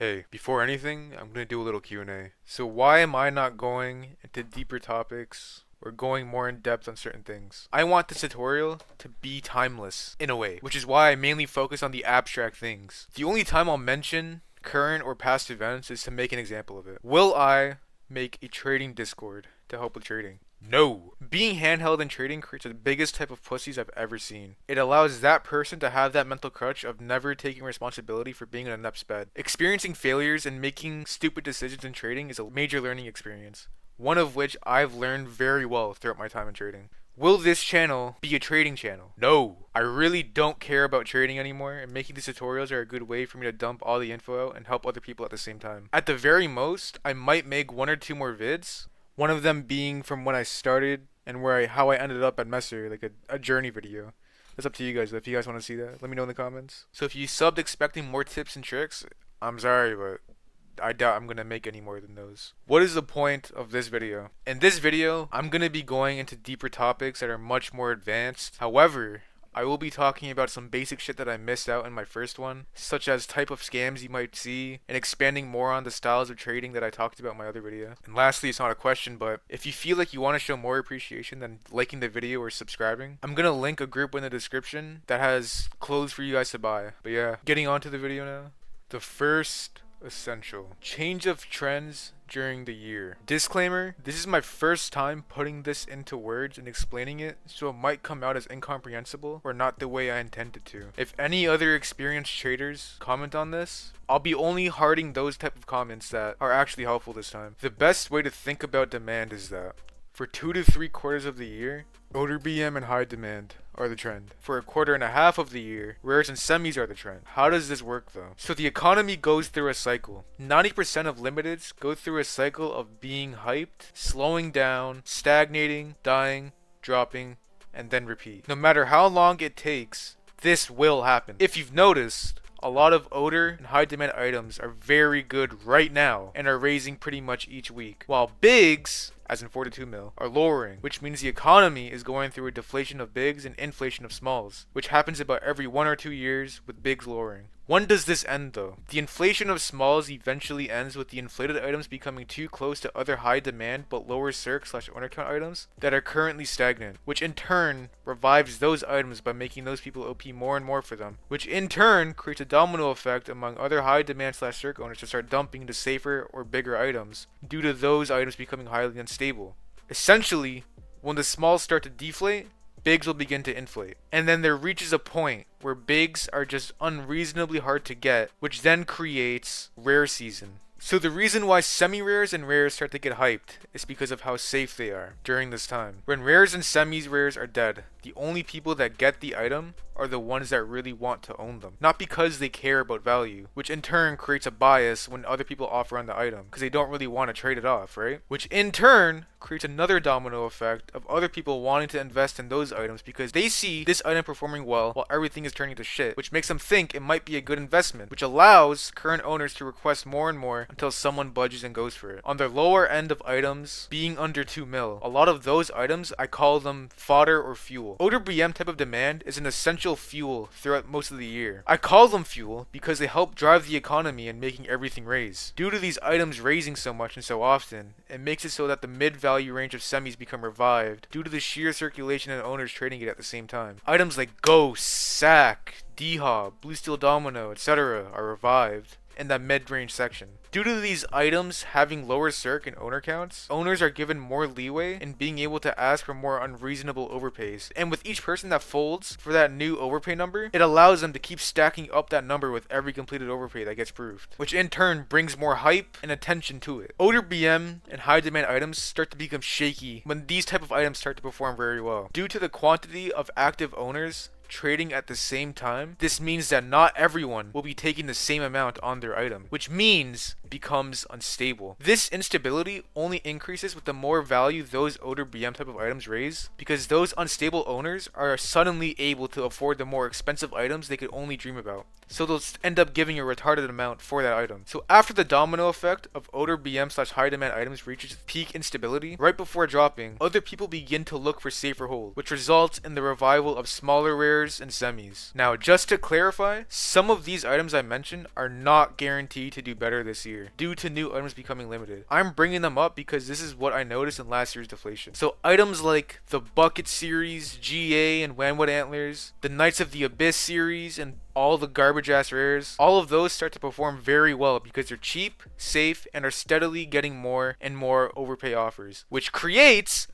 Hey, before anything, I'm gonna do a little Q&A. So why am I not going into deeper topics or going more in depth on certain things? I want this tutorial to be timeless, in a way, which is why I mainly focus on the abstract things. The only time I'll mention current or past events is to make an example of it. Will I make a trading Discord to help with trading? No. Being handheld in trading creates the biggest type of pussies I've ever seen. It allows that person to have that mental crutch of never taking responsibility for being an inept's bed. Experiencing failures and making stupid decisions in trading is a major learning experience, one of which I've learned very well throughout my time in trading. Will this channel be a trading channel? No. I really don't care about trading anymore, and making these tutorials are a good way for me to dump all the info out and help other people at the same time. At the very most, I might make one or two more vids, one of them being from when I started and how I ended up at Messer, like a journey video. That's up to you guys. If you guys want to see that, let me know in the comments. So if you subbed expecting more tips and tricks, I'm sorry, but I doubt I'm gonna make any more than those. What is the point of this video? In this video, I'm gonna be going into deeper topics that are much more advanced. However, I will be talking about some basic shit that I missed out in my first one, such as type of scams you might see, and expanding more on the styles of trading that I talked about in my other video. And lastly, it's not a question, but if you feel like you want to show more appreciation than liking the video or subscribing, I'm gonna link a group in the description that has clothes for you guys to buy. But yeah, getting on to the video now. The first essential change of trends during the year. Disclaimer, this is my first time putting this into words and explaining it, so it might come out as incomprehensible or not the way I intended to. If any other experienced traders comment on this, I'll be only hearting those type of comments that are actually helpful this time. The best way to think about demand is that for 2 to 3 quarters of the year, Oder BM and high demand are the trend. For a quarter and a half of the year, rares and semis are the trend. How does this work though? So the economy goes through a cycle. 90% of limiteds go through a cycle of being hyped, slowing down, stagnating, dying, dropping, and then repeat. No matter how long it takes, this will happen. If you've noticed, a lot of Oder and high demand items are very good right now and are raising pretty much each week, while bigs, as in 42 mil, are lowering, which means the economy is going through a deflation of bigs and inflation of smalls, which happens about every 1 or 2 years with bigs lowering. When does this end though? The inflation of smalls eventually ends with the inflated items becoming too close to other high demand but lower circ/owner count items that are currently stagnant, which in turn revives those items by making those people OP more and more for them, which in turn creates a domino effect among other high demand/circ owners to start dumping into safer or bigger items due to those items becoming highly unstable. Essentially, when the smalls start to deflate, bigs will begin to inflate. And then there reaches a point where bigs are just unreasonably hard to get, which then creates rare season. So the reason why semi-rares and rares start to get hyped is because of how safe they are during this time. When rares and semi-rares are dead, the only people that get the item are the ones that really want to own them. Not because they care about value, which in turn creates a bias when other people offer on the item, because they don't really want to trade it off, right? Which in turn creates another domino effect of other people wanting to invest in those items because they see this item performing well while everything is turning to shit, which makes them think it might be a good investment, which allows current owners to request more and more until someone budges and goes for it. On the lower end of items being under 2 mil, a lot of those items, I call them fodder or fuel. Oder BM type of demand is an essential fuel throughout most of the year. I call them fuel because they help drive the economy and making everything raise. Due to these items raising so much and so often, it makes it so that the mid-value range of semis become revived due to the sheer circulation and owners trading it at the same time. Items like Ghost, Sack, D-Hob, Blue Steel Domino, etc. are revived in that mid-range section. Due to these items having lower circ and owner counts, owners are given more leeway in being able to ask for more unreasonable overpays. And with each person that folds for that new overpay number, it allows them to keep stacking up that number with every completed overpay that gets proved, which in turn brings more hype and attention to it. Oder BM and high demand items start to become shaky when these type of items start to perform very well. Due to the quantity of active owners trading at the same time, this means that not everyone will be taking the same amount on their item, which means becomes unstable. This instability only increases with the more value those Oder BM type of items raise, because those unstable owners are suddenly able to afford the more expensive items they could only dream about. So they'll end up giving a retarded amount for that item. So after the domino effect of Oder BM/high demand items reaches peak instability, right before dropping, other people begin to look for safer hold, which results in the revival of smaller rares rares, and semis. Now, just to clarify, some of these items I mentioned are not guaranteed to do better this year due to new items becoming limited. I'm bringing them up because this is what I noticed in last year's deflation. So items like the Bucket series, GA, and Wanwood Antlers, the Knights of the Abyss series, and all the garbage ass rares, all of those start to perform very well because they're cheap, safe, and are steadily getting more and more overpay offers, which creates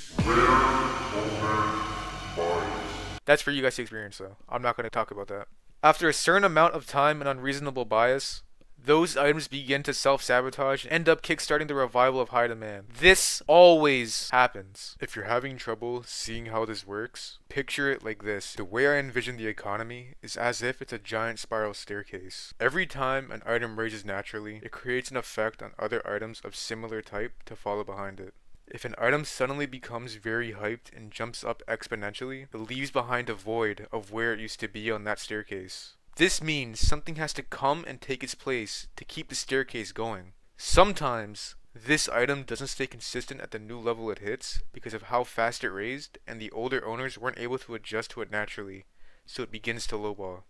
that's for you guys to experience though. I'm not going to talk about that. After a certain amount of time and unreasonable bias, those items begin to self-sabotage and end up kickstarting the revival of high demand. This always happens. If you're having trouble seeing how this works, picture it like this. The way I envision the economy is as if it's a giant spiral staircase. Every time an item raises naturally, it creates an effect on other items of similar type to follow behind it. If an item suddenly becomes very hyped and jumps up exponentially, it leaves behind a void of where it used to be on that staircase. This means something has to come and take its place to keep the staircase going. Sometimes, this item doesn't stay consistent at the new level it hits because of how fast it raised and the older owners weren't able to adjust to it naturally, so it begins to lowball.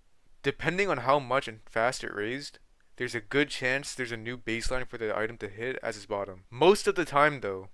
Depending on how much and fast it raised, there's a good chance there's a new baseline for the item to hit as its bottom. Most of the time though,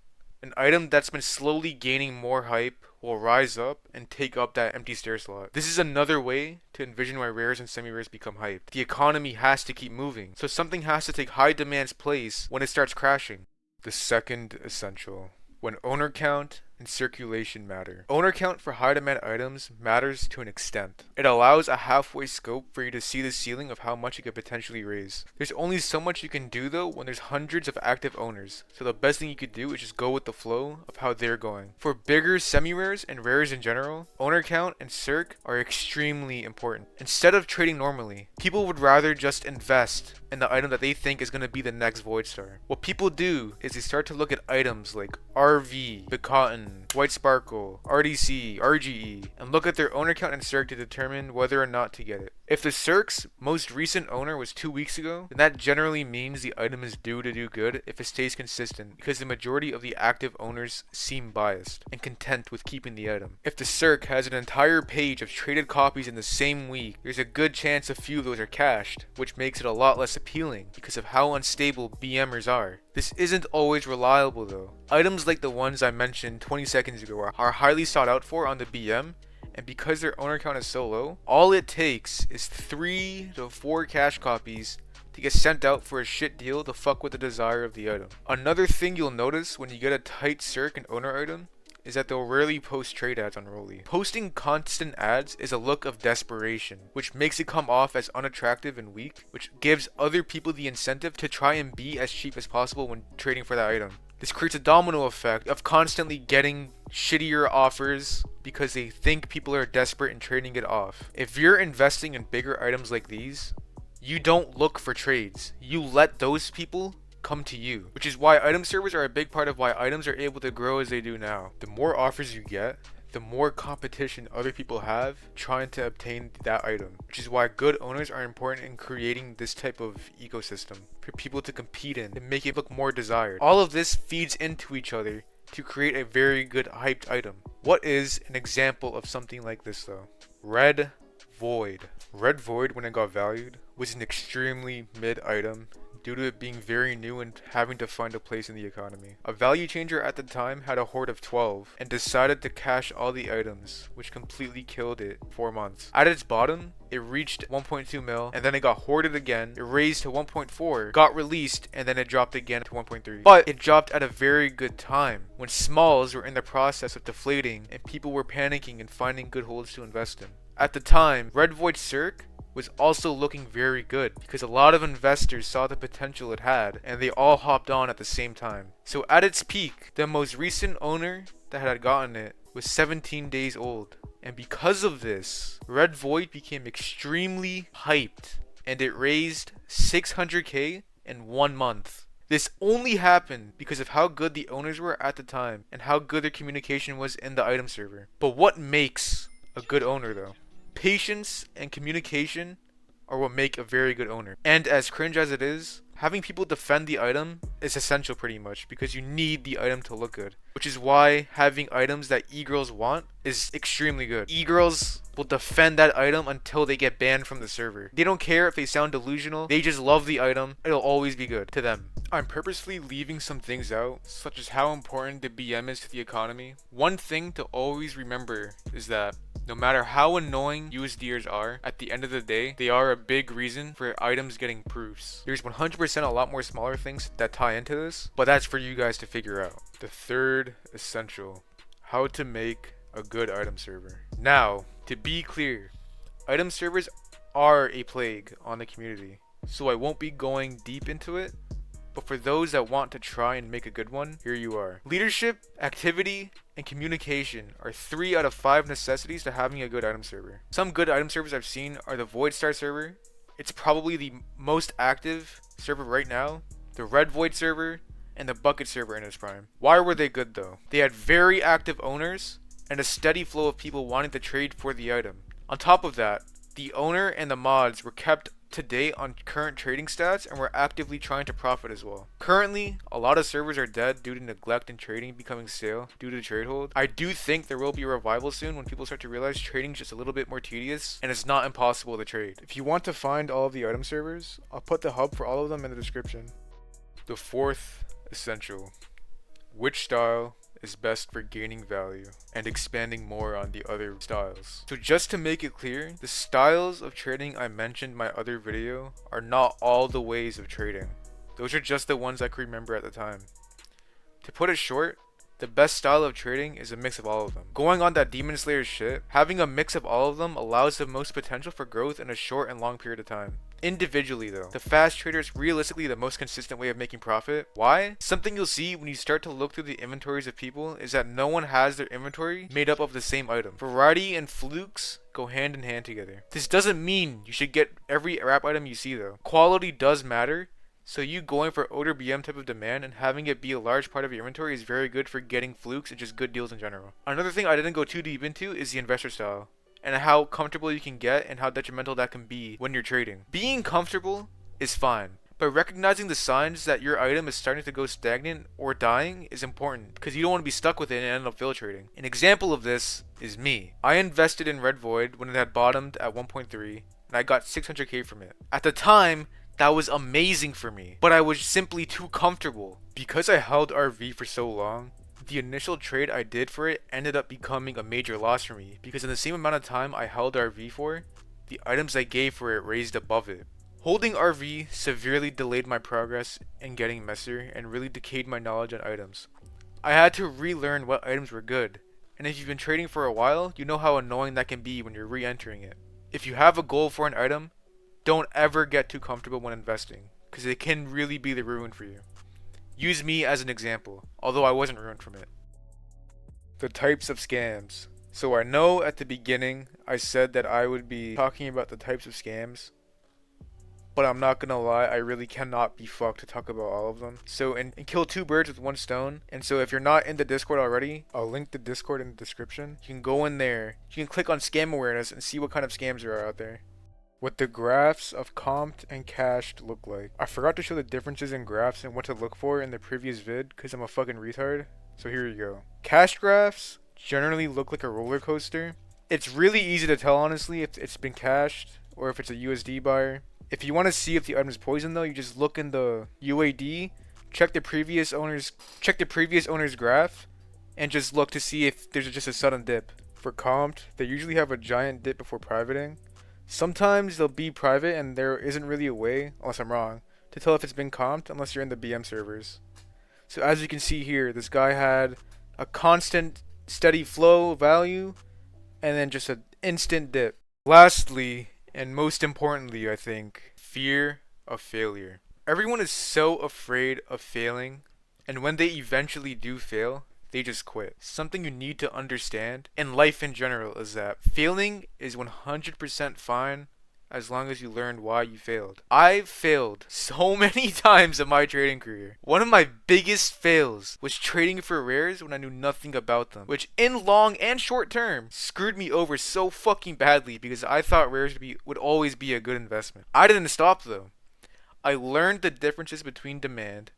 an item that's been slowly gaining more hype will rise up and take up that empty stair slot. This is another way to envision why rares and semi-rares become hyped. The economy has to keep moving, so something has to take high demand's place when it starts crashing. The second essential. When owner count and circulation matter. Owner count for high demand items matters to an extent. It allows a halfway scope for you to see the ceiling of how much you could potentially raise. There's only so much you can do though when there's hundreds of active owners, so the best thing you could do is just go with the flow of how they're going. For bigger semi-rares and rares in general, owner count and circ are extremely important. Instead of trading normally, people would rather just invest in the item that they think is going to be the next Void Star. What people do is they start to look at items like RV, the Cotton, White Sparkle, RDC, RGE, and look at their owner count and circ to determine whether or not to get it. If the circ's most recent owner was 2 weeks ago, then that generally means the item is due to do good if it stays consistent, because the majority of the active owners seem biased and content with keeping the item. If the circ has an entire page of traded copies in the same week, there's a good chance a few of those are cached, which makes it a lot less appealing because of how unstable BMers are. This isn't always reliable though. Items like the ones I mentioned 20 seconds ago are highly sought out for on the BM, and because their owner count is so low, all it takes is 3 to 4 cash copies to get sent out for a shit deal to fuck with the desire of the item. Another thing you'll notice when you get a tight circ and owner item is that they'll rarely post trade ads on Roli. Posting constant ads is a look of desperation, which makes it come off as unattractive and weak, which gives other people the incentive to try and be as cheap as possible when trading for that item. This creates a domino effect of constantly getting shittier offers because they think people are desperate and trading it off. If you're investing in bigger items like these, you don't look for trades. You let those people come to you, which is why item servers are a big part of why items are able to grow as they do now. The more offers you get, the more competition other people have trying to obtain that item, which is why good owners are important in creating this type of ecosystem for people to compete in and make it look more desired. All of this feeds into each other to create a very good hyped item. What is an example of something like this though? Red Void. Red Void, when it got valued, was an extremely mid item due to it being very new and having to find a place in the economy. A value changer at the time had a hoard of 12 and decided to cash all the items, which completely killed it 4 months. At its bottom, it reached 1.2 mil and then it got hoarded again. It raised to 1.4, got released, and then it dropped again to 1.3. But it dropped at a very good time when smalls were in the process of deflating and people were panicking and finding good holds to invest in. At the time, Red Void Circ was also looking very good because a lot of investors saw the potential it had and they all hopped on at the same time. So at its peak, the most recent owner that had gotten it was 17 days old. And because of this, Red Void became extremely hyped and it raised 600k in 1 month. This only happened because of how good the owners were at the time and how good their communication was in the item server. But what makes a good owner though? Patience and communication are what make a very good owner. And as cringe as it is, having people defend the item is essential pretty much because you need the item to look good. Which is why having items that e-girls want is extremely good. E-girls will defend that item until they get banned from the server. They don't care if they sound delusional, they just love the item. It'll always be good to them. I'm purposely leaving some things out, such as how important the BM is to the economy. One thing to always remember is that no matter how annoying USDers are, at the end of the day, they are a big reason for items getting proofs. There's 100% a lot more smaller things that tie into this, but that's for you guys to figure out. The third essential, how to make a good item server. Now, to be clear, item servers are a plague on the community, so I won't be going deep into it. But for those that want to try and make a good one, here you are. Leadership, activity, and communication are 3 out of 5 necessities to having a good item server. Some good item servers I've seen are the Void Star server. It's probably the most active server right now. The Red Void server, and the Bucket server in its prime. Why were they good though? They had very active owners, and a steady flow of people wanting to trade for the item. On top of that, the owner and the mods were kept to date on current trading stats and were actively trying to profit as well. Currently, a lot of servers are dead due to neglect and trading becoming stale due to trade hold. I do think there will be a revival soon when people start to realize trading is just a little bit more tedious and it's not impossible to trade. If you want to find all of the item servers, I'll put the hub for all of them in the description. The fourth essential, which style is best for gaining value and expanding more on the other styles. So just to make it clear, the styles of trading I mentioned in my other video are not all the ways of trading. Those are just the ones I could remember at the time. To put it short, the best style of trading is a mix of all of them. Going on that Demon Slayer shit, having a mix of all of them allows the most potential for growth in a short and long period of time. Individually though, the fast trader is realistically the most consistent way of making profit. Why? Something you'll see when you start to look through the inventories of people is that no one has their inventory made up of the same item. Variety and flukes go hand in hand together. This doesn't mean you should get every wrap item you see though. Quality does matter, so you going for older BM type of demand and having it be a large part of your inventory is very good for getting flukes and just good deals in general. Another thing I didn't go too deep into is the investor style, and how comfortable you can get and how detrimental that can be when you're trading. Being comfortable is fine, but recognizing the signs that your item is starting to go stagnant or dying is important because you don't want to be stuck with it and end up fail trading. An example of this is me. I invested in Red Void when it had bottomed at 1.3 and I got 600k from it. At the time, that was amazing for me, but I was simply too comfortable. Because I held RV for so long, the initial trade I did for it ended up becoming a major loss for me because in the same amount of time I held RV for, the items I gave for it raised above it. Holding RV severely delayed my progress in getting Messer and really decayed my knowledge on items. I had to relearn what items were good, and if you've been trading for a while, you know how annoying that can be when you're re-entering it. If you have a goal for an item, don't ever get too comfortable when investing because it can really be the ruin for you. Use me as an example, although I wasn't ruined from it. The types of scams. So I know at the beginning I said that I would be talking about the types of scams, but I'm not gonna lie, I really cannot be fucked to talk about all of them. So and kill 2 birds with 1 stone. And so if you're not in the Discord already, I'll link the Discord in the description. You can go in there, you can click on scam awareness and see what kind of scams there are out there. What the graphs of comped and cached look like. I forgot to show the differences in graphs and what to look for in the previous vid because I'm a fucking retard. So here you go. Cached graphs generally look like a roller coaster. It's really easy to tell honestly if it's been cached or if it's a USD buyer. If you want to see if the item is poisoned though, you just look in the UAD, check the previous owner's graph, and just look to see if there's just a sudden dip. For comped, they usually have a giant dip before privating. Sometimes they'll be private and there isn't really a way, unless I'm wrong, to tell if it's been comped unless you're in the BM servers. So as you can see here, this guy had a constant steady flow value and then just an instant dip. Lastly, and most importantly I think, fear of failure. Everyone is so afraid of failing, and when they eventually do fail, they just quit. Something you need to understand in life in general is that failing is 100% fine as long as you learned why you failed. I've failed so many times in my trading career. One of my biggest fails was trading for rares when I knew nothing about them, which in long and short term screwed me over so fucking badly because I thought rares would always be a good investment. I didn't stop though. I learned the differences between demand.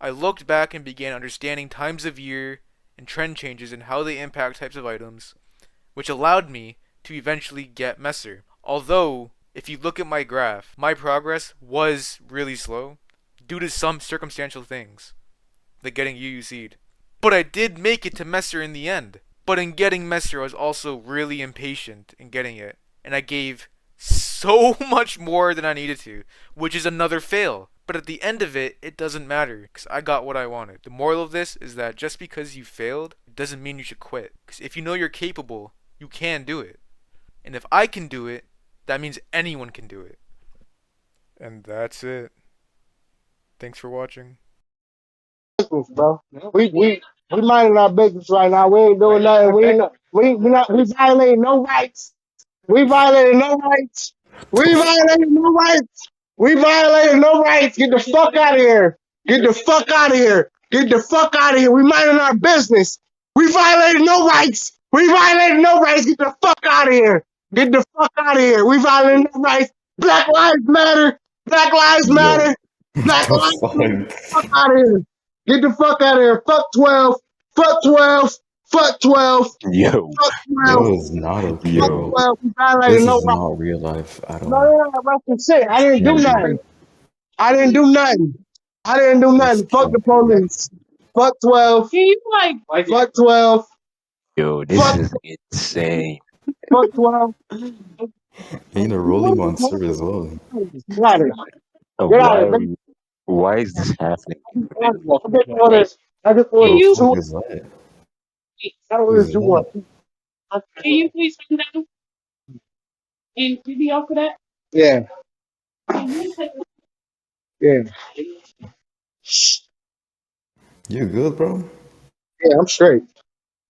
I looked back and began understanding times of year and trend changes and how they impact types of items, which allowed me to eventually get Messer. Although, if you look at my graph, my progress was really slow due to some circumstantial things, like getting UUC'd. But I did make it to Messer in the end. But in getting Messer, I was also really impatient in getting it, and I gave so much more than I needed to, which is another fail. But at the end of it, it doesn't matter, because I got what I wanted. The moral of this is that just because you failed, it doesn't mean you should quit. Because if you know you're capable, you can do it. And if I can do it, that means anyone can do it. And that's it. Thanks for watching. Bro. We minding our business right now. We ain't doing nothing. We violating no rights. We violating no rights. We violating no rights. We violating no rights. Get the fuck out of here. Get the fuck out of here. Get the fuck out of here. We minding our business. We violating no rights. We violating no rights. Get the fuck out of here. Get the fuck out of here. We violating no rights. Black Lives Matter. Black Lives Yo, Matter. Black the Lives Matter. Get the fuck? fuck out of here. Get the fuck out of here. Fuck 12. Fuck 12. Fuck 12. Yo, Fuck 12. yo, is not okay, Fuck bro. 12. We violating This no is rights. not real life at No, all. no, no, that's some shit. I didn't do nothing. I didn't do nothing. I didn't do This nothing. Fuck the can't be right. police. Fuck 12. Fuck 12. Yo, this Fuck, is insane. fuck 12. Ain't a rolling monster as well. Get out of here. Get out Why of are here. we, why is this happening? I just ordered Who the two. fuck is that? I Who is ordered two. that? Can you please come down and video for that? Yeah, yeah. You good, bro? Yeah, I'm straight.